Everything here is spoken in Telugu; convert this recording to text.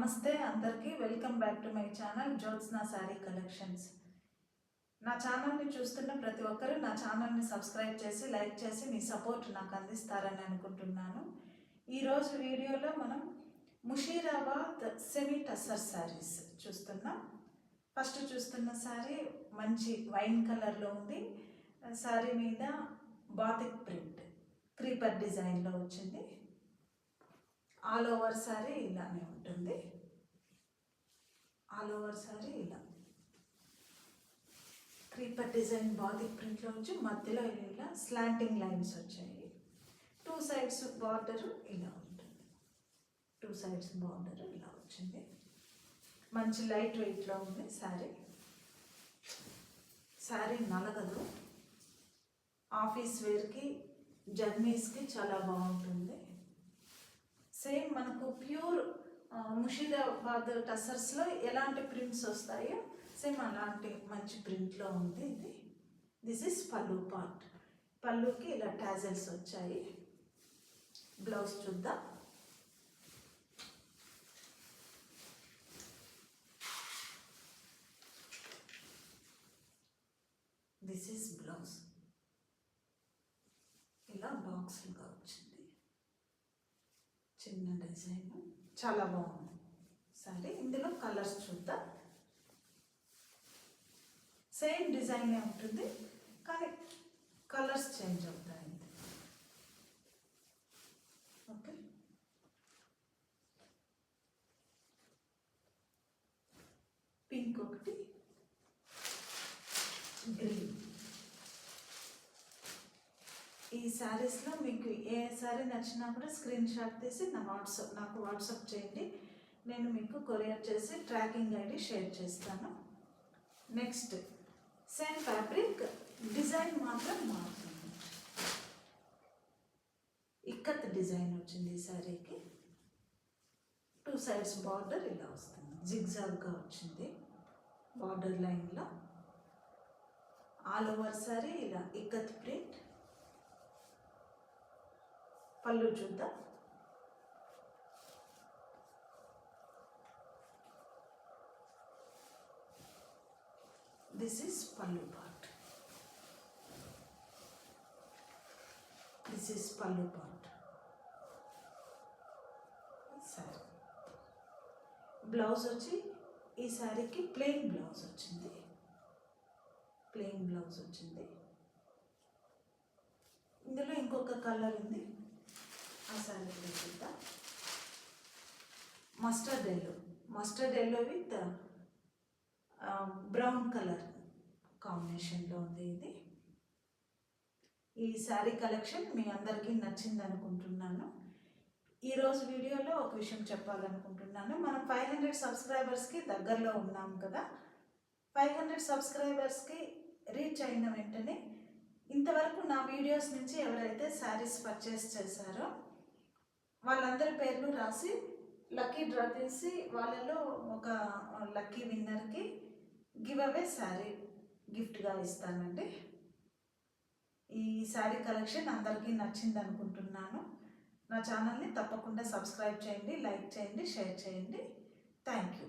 నమస్తే అందరికీ welcome back to my channel Jyotsna sari collections. నా ఛానల్ని చూస్తున్న ప్రతి ఒక్కరూ నా ఛానల్ని సబ్స్క్రైబ్ చేసి లైక్ చేసి మీ సపోర్ట్ నాకు అందిస్తారని అనుకుంటున్నాను. ఈరోజు వీడియోలో మనం ముషీరాబాద్ సెమీ టస్సర్ శారీస్ చూస్తున్నాం. ఫస్ట్ చూస్తున్న శారీ మంచి వైన్ కలర్లో ఉంది. శారీ మీద బాతిక్ ప్రింట్ క్రీపర్ డిజైన్లో వచ్చింది. ఆల్ ఓవర్ శారీ ఇలానే ఉంటుంది. ఆల్ ఓవర్ శారీ ఇలా క్రీపర్ డిజైన్ బాతిక్ ప్రింట్లో వచ్చి మధ్యలో ఇలా స్లాంటింగ్ లైన్స్ వచ్చాయి. టూ సైడ్స్ బార్డర్ ఇలా ఉంటుంది. టూ సైడ్స్ బార్డర్ ఇలా వచ్చింది. మంచి లైట్ వెయిట్లో ఉంది శారీ. శారీ నలగదు. ఆఫీస్ వేర్కి జర్నీస్కి చాలా బాగుంటుంది. సేమ్ మనకు ప్యూర్ ముషీరాబాద్ టస్సర్స్లో ఎలాంటి ప్రింట్స్ వస్తాయో సేమ్ అలాంటి మంచి ప్రింట్లో ఉంది ఇది. దిస్ ఇస్ పళ్ళు పార్ట్. పళ్ళుకి ఇలా టాజల్స్ వచ్చాయి. బ్లౌజ్ చూద్దాం. This is blouse. ఇలా బాక్స్లుగా వచ్చింది. చిన్న డిజైన్ చాలా బాగుంది సరే. ఇందులో కలర్స్ చూద్దాం. సేమ్ డిజైనే ఉంటుంది కానీ కలర్స్ చేంజ్ అవుతాయి. ఓకే, పింక్ ఒకటి, గ్రీన్. ఈ శారీస్లో మీకు ఏ శారీ నచ్చినా కూడా స్క్రీన్ షాట్ తీసి నాకు వాట్సాప్ చేయండి. నేను మీకు కొరియర్ చేసి ట్రాకింగ్ ఐడి షేర్ చేస్తాను. నెక్స్ట్ సేమ్ ఫ్యాబ్రిక్, డిజైన్ మాత్రం మారుతుంది. ఇక్కత్ డిజైన్ వచ్చింది ఈ శారీకి. టూ సైడ్స్ బార్డర్ ఇలా వస్తుంది. జిగ్జాగ్గా వచ్చింది బార్డర్ లైన్లో. ఆల్ ఓవర్ శారీ ఇలా ఇక్కత్ ప్రింట్. పళ్ళు చూద్దాం. దిస్ ఈస్ పళ్ళు పార్ట్. దిస్ ఈస్ పళ్ళు పార్ట్. సారీ బ్లౌజ్ వచ్చి ఈ శారీకి ప్లెయిన్ బ్లౌజ్ వచ్చింది. ప్లెయిన్ బ్లౌజ్ వచ్చింది. ఇందులో ఇంకొక కలర్ ఉంది. ఆ శారీ చూద్దాం. Mustard yellow with brown colour కాంబినేషన్లో ఉంది ఇది. ఈ శారీ కలెక్షన్ మీ అందరికీ నచ్చింది అనుకుంటున్నాను. ఈరోజు వీడియోలో ఒక విషయం చెప్పాలనుకుంటున్నాను. మనం 500 సబ్స్క్రైబర్స్కి దగ్గరలో ఉన్నాం కదా. 500 సబ్స్క్రైబర్స్కి రీచ్ అయిన వెంటనే ఇంతవరకు నా వీడియోస్ నుంచి ఎవరైతే శారీస్ పర్చేస్ చేశారో వాళ్ళందరి పేర్లు రాసి లక్కీ డ్రా తీసి వాళ్ళలో ఒక లక్కీ విన్నర్కి గివ్ అవే శారీ గిఫ్ట్గా ఇస్తానండి. ఈ శారీ కలెక్షన్ అందరికీ నచ్చింది అనుకుంటున్నాను. నా ఛానల్ని తప్పకుండా సబ్స్క్రైబ్ చేయండి, లైక్ చేయండి, షేర్ చేయండి. Thank you.